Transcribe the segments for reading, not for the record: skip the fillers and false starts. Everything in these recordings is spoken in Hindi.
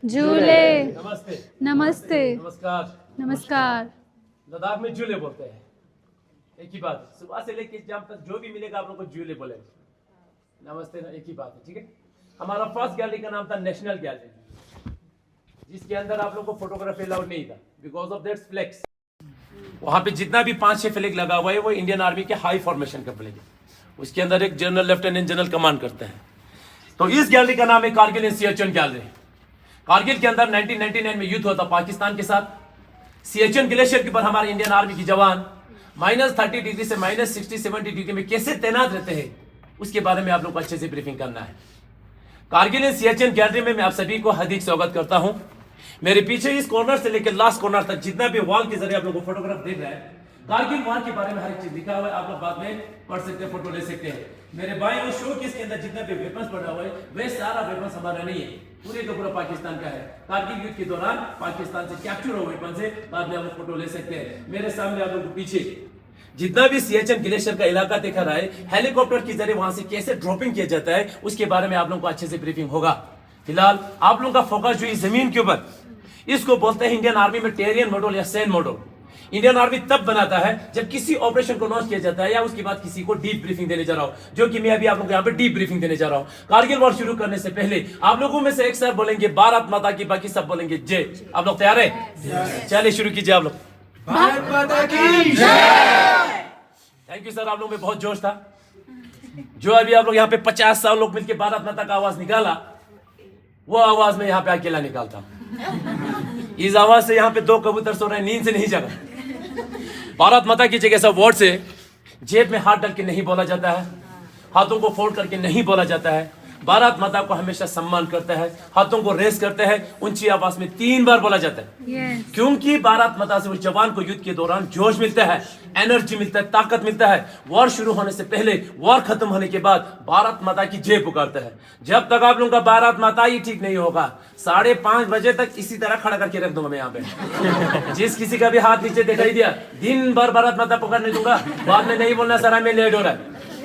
झूले। नमस्ते। नमस्ते। नमस्कार। नमस्कार। लद्दाख में झूले बोलते हैं। एक ही बात, सुबह से लेकर जब तक जो भी मिलेगा आप लोग को झूले बोलेंगे। नमस्ते ना, एक ही बात है, ठीक है। हमारा फर्स्ट गैलरी का नाम था नेशनल गैलरी, जिसके अंदर आप लोग को फोटोग्राफी अलाउड नहीं था बिकॉज ऑफ दैट्स फ्लैग्स। वहां पे जितना भी 5-6 फ्लैग लगा हुआ है वो इंडियन आर्मी के हाई फॉर्मेशन का फ्लैग है। उसके अंदर एक जनरल, लेफ्टिनेंट जनरल कमांड करते हैं। तो इस गैलरी का नाम है कारगिल इन सियाचिन गैलरी। कारगिल के अंदर 1999 में युद्ध हुआ था पाकिस्तान के साथ। सियाचिन ग्लेशियर के ऊपर हमारे इंडियन आर्मी की जवान -30 डिग्री से -60-70 डिग्री में कैसे तैनात रहते हैं उसके बारे में आप लोग को अच्छे से ब्रीफिंग करना है। कारगिल इन सियाचिन गैलरी में मैं आप सभी को हार्दिक स्वागत करता हूं। मेरे पीछे इस कॉर्नर से लेकर लास्ट कॉर्नर तक जितना भी वॉल के जरिए आप लोग को फोटोग्राफ देख रहा है, कारगिल वॉर के बारे में हर एक चीज लिखा हुआ है। आप लोग बाद में पढ़ सकते हैं, फोटो ले सकते हैं। मेरे बाएं और शोकेस के अंदर जितना भी वेपन्स पड़ा हुआ है वह सारा वेपन्स हमारा नहीं है, पूरे का पूरा पाकिस्तान का है। कारगिल युद्ध के दौरान पाकिस्तान से कैप्चर हुए वेपन से बाद में आप लोग फोटो ले सकते हैं। मेरे सामने आप लोग को पीछे जितना भी सियाचिन ग्लेशियर का इलाका देखा रहा है, हेलीकॉप्टर के जरिए वहां से कैसे ड्रॉपिंग किया जाता है उसके बारे में आप लोगों को अच्छे से ब्रीफिंग होगा। फिलहाल आप लोगों का फोकस जो इस जमीन के ऊपर, इसको बोलते हैं इंडियन आर्मी में टेरियन मॉडल या सेन मॉडल। इंडियन आर्मी तब बनाता है जब किसी ऑपरेशन को लॉन्च किया जाता है या उसके बाद किसी को डीप ब्रीफिंग देने जा रहा हूं, जो कि मैं अभी आप लोगों को यहाँ पे डीप ब्रीफिंग देने जा रहा हूं। कारगिल वॉर शुरू करने से पहले आप लोगों में से एक सर बोलेंगे भारत माता की, बाकी सब बोलेंगे जय। आप लोग तैयार है? चलिए शुरू कीजिए आप लोग। भारत माता की जय। थैंक यू सर, आप लोगों में बहुत जोश था। जो अभी आप लोग यहाँ पे 50 साल लोग मिलकर भारत माता का आवाज निकाला, वो आवाज में यहाँ पे अकेला निकालता हूं। इस आवाज से यहाँ पे 2 कबूतर सो रहे हैं, नींद से नहीं जगा। भारत माता की जगह सब वर्ड से जेब में हाथ डाल के नहीं बोला जाता है, हाथों को फोल्ड करके नहीं बोला जाता है। भारत माता को हमेशा सम्मान करता है, हाथों को रेस करते हैं, ऊंची आवाज में 3 बार बोला जाता है। क्योंकि भारत माता से उस जवान को युद्ध के दौरान जोश मिलता है, एनर्जी मिलता है, ताकत मिलता है। वॉर शुरू होने से पहले, वॉर खत्म होने के बाद भारत माता की जय पुकारता है। जब तक आप लोगों का भारत माता ही ठीक नहीं होगा, 5:30 बजे तक इसी तरह खड़ा करके रख दूंगा मैं यहाँ पे। जिस किसी का भी हाथ नीचे दिखाई दिया, दिन भर भारत माता पुकारने दूंगा। बाद में नहीं बोलना सर हमें लेट हो रहा है।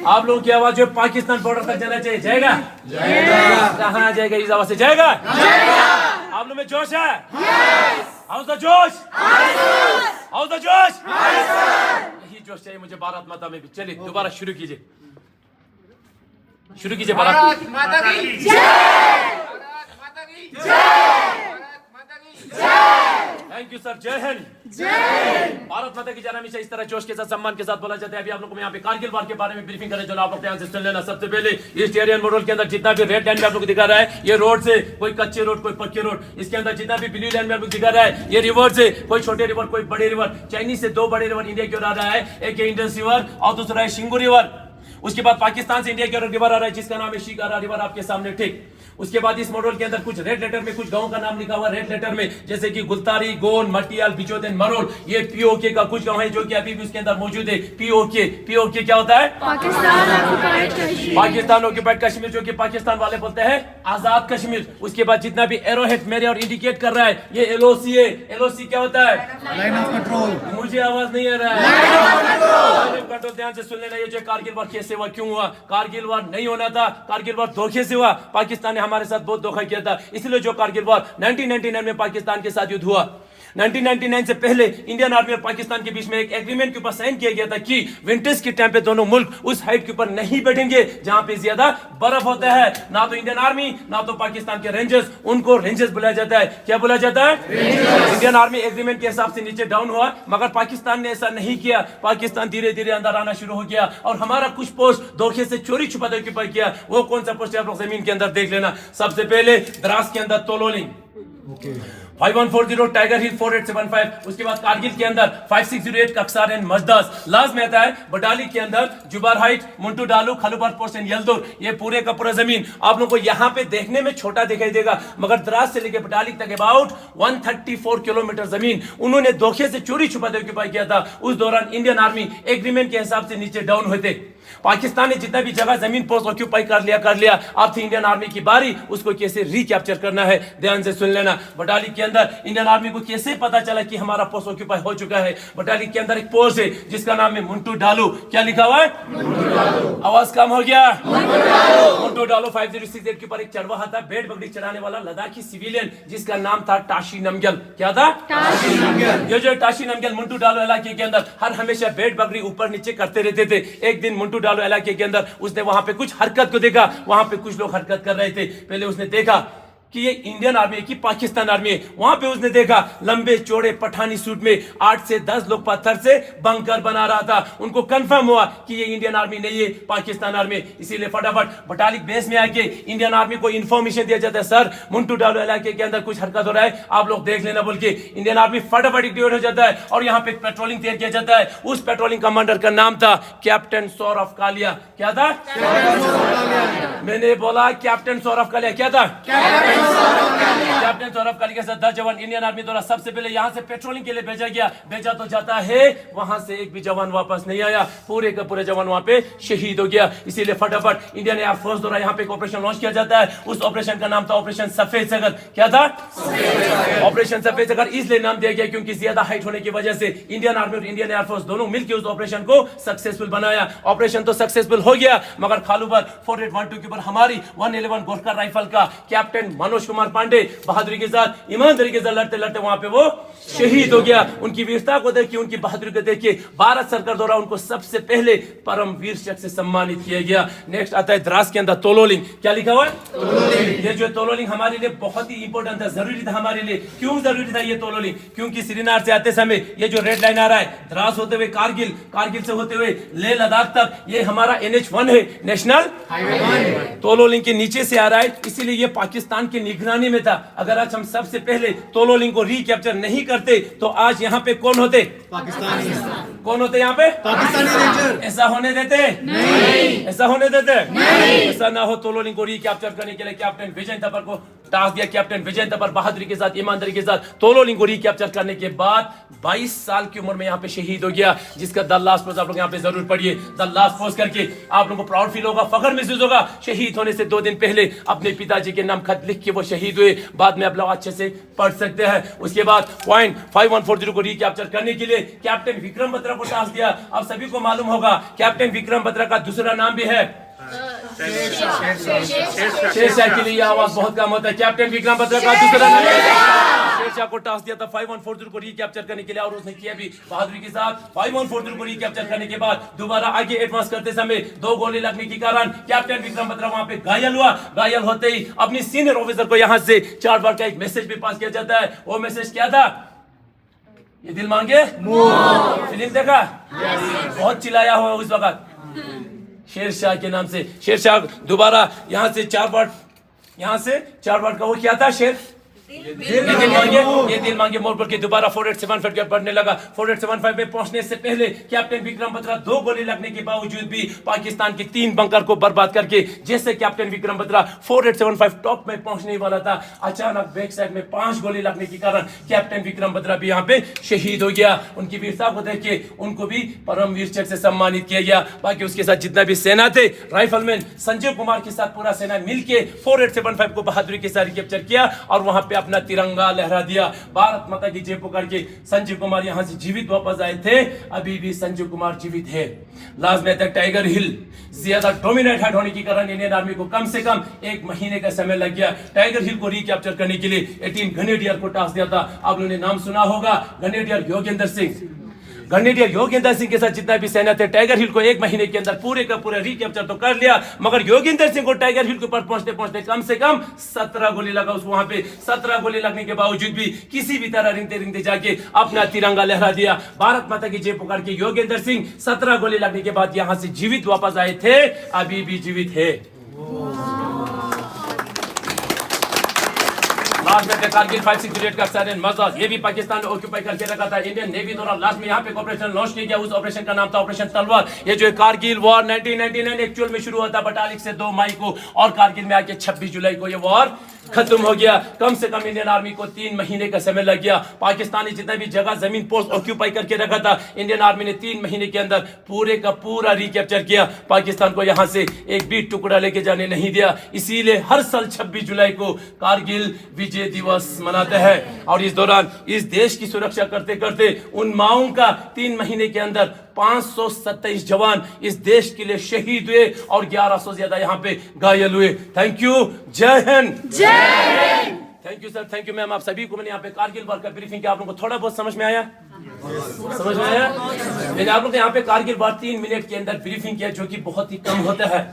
आप लोगों की आवाज जो पाकिस्तान बॉर्डर तक जाना चाहिए, जाएगा? कहाँ जाएगा? इस आवाज से जाएगा? आप लोग में जोश है? हाउस द जोश, हाउस द जोश। यही जोश चाहिए मुझे भारत माता में भी। चलिए दोबारा शुरू कीजिए, शुरू कीजिए। भारत माता की जय। भारत माता की जय। भारत माता की जय। थैंक यू सर, जय हिंद। भारत माता की जय हमेशा इस तरह जोश के साथ, सम्मान के साथ बोला जाता है। अभी आप लोगों को यहाँ पे कारगिल वार के बारे में ब्रीफिंग करें, जो आप लोग ध्यान से सुन लेना। सबसे पहले इस टेरियन मॉडल के अंदर जितना भी रेड लाइन में आप लोग दिखा रहा है, ये रोड से कोई कच्चे रोड, कोई पक्के रोड। इसके अंदर जितना भी ब्लू लाइन में आप लोग दिखा रहा है, ये रिवर से कोई छोटे रिवर, कोई बड़े रिवर। चाइनीज से 2 बड़े रिवर इंडिया की ओर आ रहा है, एक है इंडस रिवर और दूसरा है शिंगू रिवर। उसके बाद पाकिस्तान से इंडिया की ओर रिवर आ रहा है जिसका नाम है शिकारा रिवर, आपके सामने ठीक। उसके बाद इस मॉडल के अंदर कुछ रेड लेटर में कुछ गांव का नाम लिखा हुआ रेड लेटर में, जैसे कि गुलतारी, गोन, मटियाल, बिचौदेन, मरोल। ये पीओके का कुछ गांव है जो कि अभी भी उसके अंदर मौजूद है। पीओके, पीओके क्या होता है? पाकिस्तान ऑक्युपाइड कश्मीर, जो कि पाकिस्तान वाले बोलते हैं आजाद कश्मीर। उसके बाद जितना भी एरोहेड मेरे और इंडिकेट कर रहा है, ये एलओसी है। एलओसी क्या होता है? Line of control. मुझे आवाज नहीं आ रहा है, कंट्रोल। ध्यान से सुन लेना। ये जो कारगिल वार कैसे हुआ, क्यों हुआ? कारगिल वार नहीं होना था, कारगिल वार धोखे से हुआ। पाकिस्तान ने हमारे साथ बहुत धोखा किया था, इसलिए जो कारगिल वार 1999 में पाकिस्तान के साथ युद्ध हुआ। 1999 से पहले इंडियन आर्मी और पाकिस्तान के बीच में एक एग्रीमेंट के ऊपर साइन किया गया था कि विंटर्स के टाइम पे दोनों मुल्क उस हाइट के ऊपर नहीं बैठेंगे जहां पे ज्यादा बर्फ होता है। ना तो इंडियन आर्मी ना तो पाकिस्तान के रेंजर्स, उनको रेंजर्स बुलाया जाता है। क्या बुलाया जाता है? इंडियन आर्मी एग्रीमेंट के हिसाब से नीचे डाउन हुआ, मगर पाकिस्तान ने ऐसा नहीं किया। पाकिस्तान धीरे धीरे अंदर आना शुरू हो गया और हमारा कुछ पोस्ट धोखे से चोरी छुपाते के ऊपर किया। वो कौन सा पोस्ट आप लोग जमीन के अंदर देख लेना। सबसे पहले द्रास के अंदर तोलोलिंग, 5140 टाइगर हिल 4875। उसके बाद कारगिल के अंदर 5608 कक्सार एंड मजदास। लास्ट में आता है बटाली के अंदर जुबार हाइट, मुंटू डालू, खलुबार पोस्ट एंड यलदुर। ये पूरे का पूरा जमीन आप लोगों को यहाँ पे देखने में छोटा दिखाई देगा, मगर द्रास से लेकर बटाली तक अबाउट 134 किलोमीटर जमीन उन्होंने धोखे से चोरी छुपाते हुए किया था। उस दौरान इंडियन आर्मी एग्रीमेंट के हिसाब से नीचे डाउन हुए थे। पाकिस्तान ने जितना भी जगह जमीन पोस्ट ऑक्यूपाई कर लिया, अब थी इंडियन आर्मी की बारी उसको कैसे रिकैप्चर करना है। ध्यान से सुन लेना। बटाली के अंदर इंडियन आर्मी को कैसे पता चला कि हमारा पोस्ट ऑक्यूपाई हो चुका है। बटाली के अंदर एक पोस्ट है जिसका नाम है मुंटू डालू। क्या लिखा हुआ है? आवाज कम हो गया। मुंटू डालू 5068 के ऊपर एक चढ़वाहा था, बेड बकरी चढ़ाने वाला लद्दाखी सिविलियन जिसका नाम था टाशी नमग्याल। क्या था? टाशी नमग्याल। ये जो टाशी नमग्याल मुंटू डालू इलाके के अंदर हर हमेशा बेड बकरी ऊपर नीचे करते रहते थे। एक दिन मुंटू डालू इलाके के अंदर उसने वहां पे कुछ हरकत को देखा, वहां पे कुछ लोग हरकत कर रहे थे। पहले उसने देखा कि ये इंडियन आर्मी है कि पाकिस्तान आर्मी है। वहां पे उसने देखा लंबे चौड़े पठानी सूट में 8 से 10 लोग पत्थर से बंकर बना रहा था। उनको कंफर्म हुआ कि ये इंडियन आर्मी नहीं है, पाकिस्तान आर्मी। इसीलिए फटाफट बटालिक बेस में आके इंडियन आर्मी को इंफॉर्मेशन दिया जाता है, सर मुंटू डालू इलाके के अंदर कुछ हरकत हो रहा है, आप लोग देख लेना बोल के। इंडियन आर्मी फटाफट एक्टिवेट हो जाता है और यहाँ पे पेट्रोलिंग तैयार किया जाता है। उस पेट्रोलिंग कमांडर का नाम था कैप्टन सौरभ कालिया। क्या था? मैंने बोला कैप्टन सौरभ कालिया। क्या था? कैप्टन सौरभ कालिया के साथ 10 जवान इंडियन आर्मी द्वारा सबसे पहले यहाँ से पेट्रोलिंग के लिए भेजा तो जाता है, वहां से एक भी जवान वापस नहीं आया। पूरे का पूरे जवान वहां पे शहीद हो गया। इसीलिए फटाफट इंडियन एयरफोर्स द्वारा यहाँ पे एक ऑपरेशन लॉन्च किया जाता है। उस ऑपरेशन का नाम था ऑपरेशन सफेद सागर। क्या था? ऑपरेशन सफेद सागर इसलिए नाम दिया गया क्योंकि ज्यादा हाइट होने की वजह से इंडियन आर्मी और इंडियन एयरफोर्स दोनों मिलकर उस ऑपरेशन को सक्सेसफुल बनाया। ऑपरेशन तो सक्सेसफुल हो गया मगर खालूबर 4812 के ऊपर हमारी 111 गोरखा राइफल का कैप्टन मनोज कुमार पांडे बहादुरी के साथ ईमानदारी के साथ लड़ते लड़ते वहां पे वो शहीद हो गया। उनकी वीरता को देखिए, उनकी बहादुरी को देखिए, भारत सरकार द्वारा उनको सबसे पहले परम वीर चक्र से सम्मानित किया गया। नेक्स्ट आता है द्रास के अंदर तोलोलिंग। क्या लिखा हुआ है? ये जो तोलोलिंग हमारे लिए बहुत ही इंपॉर्टेंट था, जरूरी था हमारे लिए। क्यों जरूरी था ये तोलोलिंग? क्योंकि श्रीनगर से आते समय ये जो रेड लाइन आ रहा है, द्रास होते हुए कारगिल, कारगिल से होते हुए लेह लद्दाख तक, ये हमारा NH1 है, नेशनल हाईवे। तोलोलिंग के नीचे से आ रहा है, इसीलिए ये पाकिस्तान की निगरानी में था। अगर आज हम सबसे पहले तोलोलिंग को रिकैप्चर नहीं करते तो आज यहाँ पे कौन होते? पाकिस्तानी। कौन होते यहाँ पे? पाकिस्तानी रेंजर। ऐसा होने देते? नहीं। ऐसा होने देते? नहीं। ऐसा ना हो। तोलोलिंग को रिकैप्चर करने के लिए कैप्टन विजय थपर को टास्क दिया। कैप्टन विजय थपर बहादुरी के साथ, ईमानदारी के साथ तोलोलिंग को रिकैप्चर करने के बाद 22 साल की उम्र में यहाँ पे शहीद हो गया, जिसका द लास्ट पोस्ट आप लोग यहाँ पे जरूर पढ़िए। द लास्ट पोस्ट करके आप लोगों को प्राउड फील होगा, फख्र महसूस होगा। शहीद होने से 2 दिन पहले अपने पिताजी के नाम खत लिख के वो शहीद हुए। बाद में आप लोग अच्छे से पढ़ सकते हैं। उसके बाद पॉइंट 5140 को रिकैप्चर करने के लिए कैप्टन विक्रम बत्रा को टास्क दिया। अब सभी को मालूम होगा कैप्टन विक्रम बत्रा का दूसरा नाम भी है शेरशाह। के लिए आवाज बहुत कम होता है। कैप्टन विक्रम बत्रा का दूसरा नाम शेरशाह को टास्क दिया था 5140 को रिकैप्चर करने के लिए और उसने किया भी बहादुरी के साथ। 5140 को रिकैप्चर करने के बाद दोबारा आगे एडवांस करते समय 2 गोली लगने के कारण कैप्टन विक्रम बत्रा वहां पे घायल हुआ। घायल होते ही अपनी सीनियर ऑफिसर को यहां से 4 बार का एक मैसेज भी पास किया जाता है। वो मैसेज क्या था? ये दिल मांगे फिल्म देखा? बहुत चिल्लाया हुआ उस वक्त शेरशाह के नाम से। शेरशाह दोबारा यहाँ से 4 बार का वो क्या था? ये दिल मांगे मोड़ पर के दोबारा 4875 बढ़ने लगा। 4875 में पहुंचने से पहले कैप्टन विक्रम बत्रा 2 गोली लगने के बावजूद भी पाकिस्तान के 3 बंकर को बर्बाद करके, जैसे कैप्टन विक्रम बत्रा 4875 टॉप में पहुंचने वाला था, अचानक बैक साइड में 5 गोली लगने के कारण कैप्टन विक्रम बत्रा भी यहाँ पे शहीद हो गया। उनकी वीरता को देख के उनको भी परमवीर चक्र से सम्मानित किया गया। बाकी उसके साथ जितना भी सेना थे, राइफलमैन संजीव कुमार के साथ पूरा सेना मिलके 4875 को बहादुरी के साथ कैप्चर किया और वहां पे अपना तिरंगा लहरा दिया। भारत माता की जय पुकार के संजीव कुमार यहां से जीवित वापस आए थे। अभी भी संजीव कुमार जीवित है। लास्ट में तक टाइगर हिल ज्यादा डोमिनेट हाइट होने के कारण इंडियन आर्मी को कम से कम 1 महीने का समय लग गया। टाइगर हिल को रिकैप्चर करने के लिए 18 ग्रेनेडियर को टास्क दिया था। आप लोगों ने नाम सुना होगा, ग्रेनेडियर योगेंद्र सिंह। ग्रेनेडियर योगेंद्र सिंह के साथ जितना भी सेना थे, टाइगर हिल को 1 महीने के अंदर पूरे का पूरा रिकैप्चर तो कर लिया, मगर योगेंद्र सिंह को टाइगर हिल के ऊपर पहुंचते पहुंचते कम से कम 17 गोली लगा उसको। वहां पे 17 गोली लगने के बावजूद भी किसी भी तरह रिंगते रिंगते जाके अपना तिरंगा लहरा दिया। भारत माता की जय पुकार के योगेंद्र सिंह 17 गोली लगने के बाद यहां से जीवित वापस आए थे, अभी भी जीवित है। लास्ट में कारगिल 568 का साइलेंट मजाक, ये भी पाकिस्तान ने ऑक्यूपाई करके रखा था। इंडियन नेवी द्वारा लास्ट में यहाँ पे ऑपरेशन लॉन्च किया गया, उस ऑपरेशन का नाम था ऑपरेशन तलवार। ये जो कारगिल वॉर 1999 एक्चुअल में शुरू हुआ था 28 से 2 मई को, और कारगिल में आके 26 जुलाई को ये वॉर खत्म हो गया। कम से कम इंडियन आर्मी को 3 महीने का समय लग गया। पाकिस्तानी जितना भी जगह जमीन पोस्ट ऑक्यूपाई करके रखा था, इंडियन आर्मी ने 3 महीने के अंदर पूरे का पूरा रिकैप्चर किया। पाकिस्तान को यहां से एक भी टुकड़ा लेके जाने नहीं दिया। इसीलिए हर साल 26 जुलाई को कारगिल विजय दिवस मनाते हैं। और इस दौरान इस देश की सुरक्षा करते करते उन माओं का 3 महीने के अंदर 527 जवान इस देश के लिए शहीद हुए और 1100 से ज्यादा यहाँ पे घायल हुए। Thank you. Jai Hind. Thank you sir, thank you ma'am. आप सभी को मैंने यहाँ पे कारगिल वॉर का ब्रीफिंग किया। आप लोगों को थोड़ा बहुत समझ में आया? समझ में आया? मैंने आप लोगों को यहाँ पे कारगिल वॉर 3 मिनट के अंदर ब्रीफिंग किया, जो कि बहुत ही कम होता है।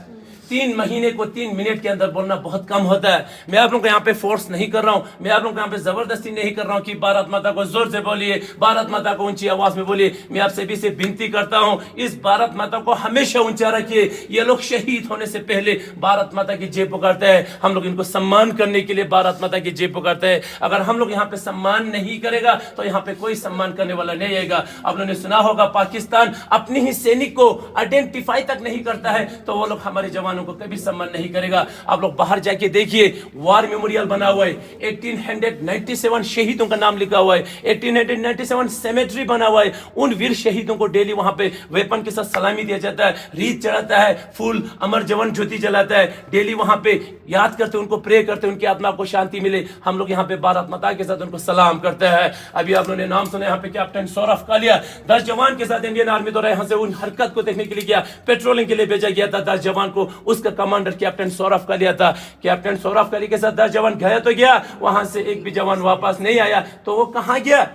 3 महीने को 3 मिनट के अंदर बोलना बहुत कम होता है। मैं आप लोगों को यहाँ पे फोर्स नहीं कर रहा हूँ, मैं आप लोगों को यहाँ पे जबरदस्ती नहीं कर रहा हूँ कि भारत माता को जोर से बोलिए, भारत माता को ऊंची आवाज में बोलिए। मैं आप सभी से विनती करता हूँ, इस भारत माता को हमेशा ऊंचा रखिए। ये लोग शहीद होने से पहले भारत माता की जय पुकारते हैं। हम लोग इनको सम्मान करने के लिए भारत माता की जय पुकारते हैं। अगर हम लोग यहाँ पे सम्मान नहीं करेगा तो यहाँ पे कोई सम्मान करने वाला नहीं आएगा। आप लोगों ने सुना होगा, पाकिस्तान अपने ही सैनिक को आइडेंटिफाई तक नहीं करता है, तो वो लोग हमारे जवानों को कभी सम्मान नहीं करेगा। आप लोग बाहर जाके देखिए, वॉर मेमोरियल बना हुआ है, 1897 शहीदों का नाम लिखा हुआ है, 1897 सेमेट्री बना हुआ है। उन वीर शहीदों को डेली वहां पे वेपन के साथ सलामी दिया जाता है, रीत चढ़ाता है, फूल अमर जवान ज्योति जलाता है। डेली वहां पे याद करते, उनको प्रे करते, उनकी आत्मा को शांति मिले। हम लोग यहाँ पे भारत माता के साथ उनको सलाम करते हैं। अभी आप लोगों ने नाम सुना यहाँ पे कैप्टन सौरभ कालिया, 10 जवान के साथ इंडियन आर्मी द्वारा यहाँ से उन हरकत को देखने के लिए गया, पेट्रोलिंग के लिए भेजा गया था 10 जवान को। उसका कमांडर कैप्टन सौरभ कालिया था। कैप्टन सौरभ कालिया के साथ 10 जवान गया तो गया, वहां से एक भी जवान वापस नहीं आया। तो वो कहां गया?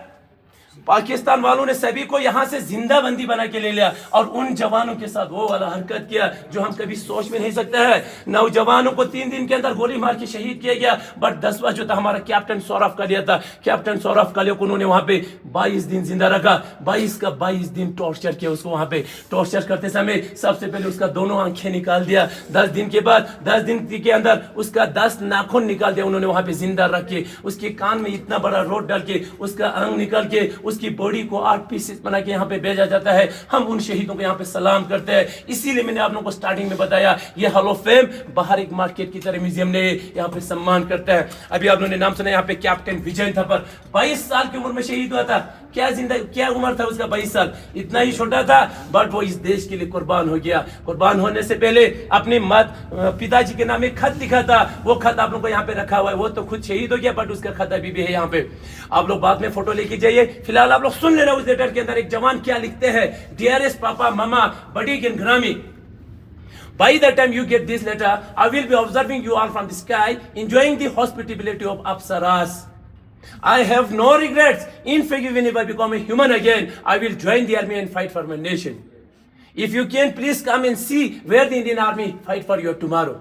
पाकिस्तान वालों ने सभी को यहां से जिंदा बंदी बना के ले लिया और उन जवानों के साथ वो वाला हरकत किया जो हम कभी सोच में नहीं सकते हैं। नौजवानों को 3 दिन के अंदर गोली मार के शहीद किया गया। बट 10वां जो था हमारा कैप्टन सौरभ कालिया था। कैप्टन सौरभ कालिया को उन्होंने वहां पे 22 दिन जिंदा रखा। 22 दिन टॉर्चर किया उसको। वहां पे टॉर्चर करते समय सबसे पहले उसका दोनों आंखें निकाल दिया। 10 दिन के बाद 10 दिन के अंदर उसका 10 नाखून निकाल दिया उन्होंने वहां पे जिंदा रख के। उसके कान में इतना बड़ा रोड डाल के उसका अंग निकाल के उसकी बॉडी को 8 पीसेस बना के यहाँ पे भेजा जाता है। हम उन शहीदों को यहाँ पे सलाम करते हैं। इसीलिए मैंने आप लोगों को स्टार्टिंग में बताया, ये हॉल ऑफ फेम बाहर एक मार्केट की तरह म्यूजियम ने यहाँ पे सम्मान करता है। अभी आप लोगों ने नाम सुना यहाँ पे कैप्टन विजय थापर, 22 साल की उम्र में शहीद हुआ था। क्या उम्र था उसका? 22 साल। इतना ही छोटा था, बट वो इस देश के लिए कुर्बान हो गया। कुर्बान होने से पहले अपने पिताजी के नाम एक खत लिखा था। वो खत आप लोगों को यहाँ पे रखा हुआ है। वो तो खुद शहीद हो गया, बट उसका खत अभी भी है यहाँ पे। आप लोग बाद में फोटो लेके जाइए। फिलहाल आप लोग सुन लेना उस लेटर के अंदर एक जवान क्या लिखते हैं। डियरेस्ट पापा मामा बड़ी ग्रामी, by the time you get this letter, I will be observing you all from the sky, enjoying the hospitality of Apsaras. I have no regrets. In fact, even if I become a human again, I will join the army and fight for my nation. If you can, please come and see where the Indian army fight for you tomorrow.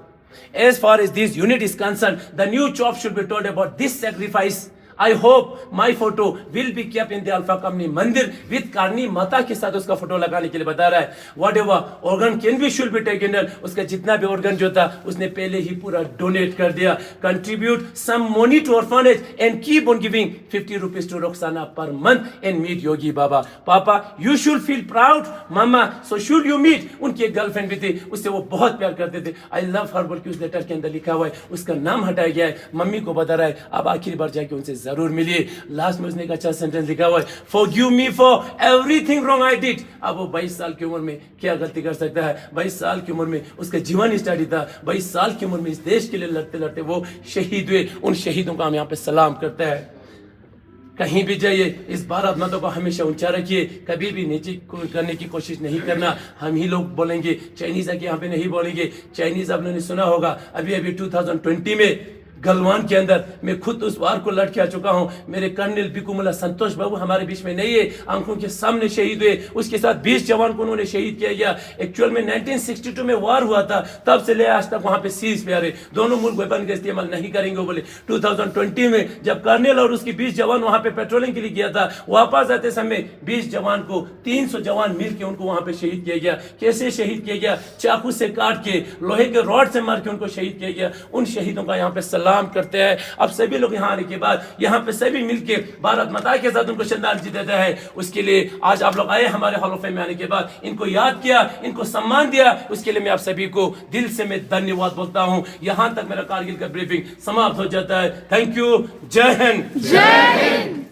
As far as this unit is concerned, the new chop should be told about this sacrifice. I hope my photo will be kept in the Alpha Company मंदिर with कारनी माता के साथ उसका फोटो लगाने के लिए बता रहा है। Whatever organ can be should be taken. उसका जितना भी organ जो था उसने पहले ही पूरा डोनेट कर दिया। Contribute some money to orphanage and keep on giving 50 rupees to Roxana per month and meet Yogi Baba. Papa, you should feel proud. Mama, so should you meet. उनकी एक गर्लफ्रेंड भी थी, उससे वो बहुत प्यार करते थे। I love her बोल के उस लेटर के अंदर लिखा हुआ है। उसका नाम हटाया गया है। मम्मी को बता रहा है, अब आखिरी बार जाके उनसे जरूर मिलिए। लास्ट में उसने एक अच्छा सेंटेंस लिखा हुआ है, Forgive me for everything wrong I did. अब वो 22 साल की उम्र में क्या गलती कर सकता है? 22 साल की उम्र में उसका जीवन स्टार्ट था। 22 साल की उम्र में इस देश के लिए लड़ते लड़ते वो शहीद हुए। उन शहीदों का हम यहाँ पे सलाम करते हैं। कहीं भी जाइए, इस भारत माता को हमेशा ऊंचा रखिए, कभी भी नीचे करने की कोशिश नहीं करना। हम ही लोग बोलेंगे, चाइनीज आके यहाँ पे नहीं बोलेंगे। चाइनीज आपने सुना होगा, अभी 2020 में गलवान के अंदर मैं खुद उस वार को लड़ के आ चुका हूं। मेरे कर्नल बिकुमुल्ला संतोष बाबू हमारे बीच में नहीं है, आंखों के सामने शहीद हुए। उसके साथ 20 जवान को उन्होंने शहीद किया गया। एक्चुअल में 1962 में वार हुआ था, तब से ले आज तक वहां पे सीज फायर है। दोनों मुल्क वेपन का इस्तेमाल नहीं करेंगे बोले। 2020 में जब कर्नल और उसके 20 जवान वहां पे पेट्रोलिंग के लिए गया था, वापस आते समय 20 जवान को 300 जवान मिलकर उनको वहां पे शहीद किया गया। कैसे शहीद किया गया? चाकू से काट के, लोहे के रॉड से मार के उनको शहीद किया गया। उन शहीदों का यहाँ पे सलाम करते हैं। अब सभी लोग यहाँ आने के बाद यहाँ पे सभी मिलके भारत माता के साथ उनको श्रद्धांजलि देते हैं। उसके लिए आज आप लोग आए हमारे हॉल ऑफ फेम में आने के बाद, इनको याद किया, इनको सम्मान दिया, उसके लिए मैं आप सभी को दिल से मैं धन्यवाद बोलता हूँ। यहाँ तक मेरा कारगिल का ब्रीफिंग समाप्त हो जाता है। Thank you. जय हिंद। जय हिंद।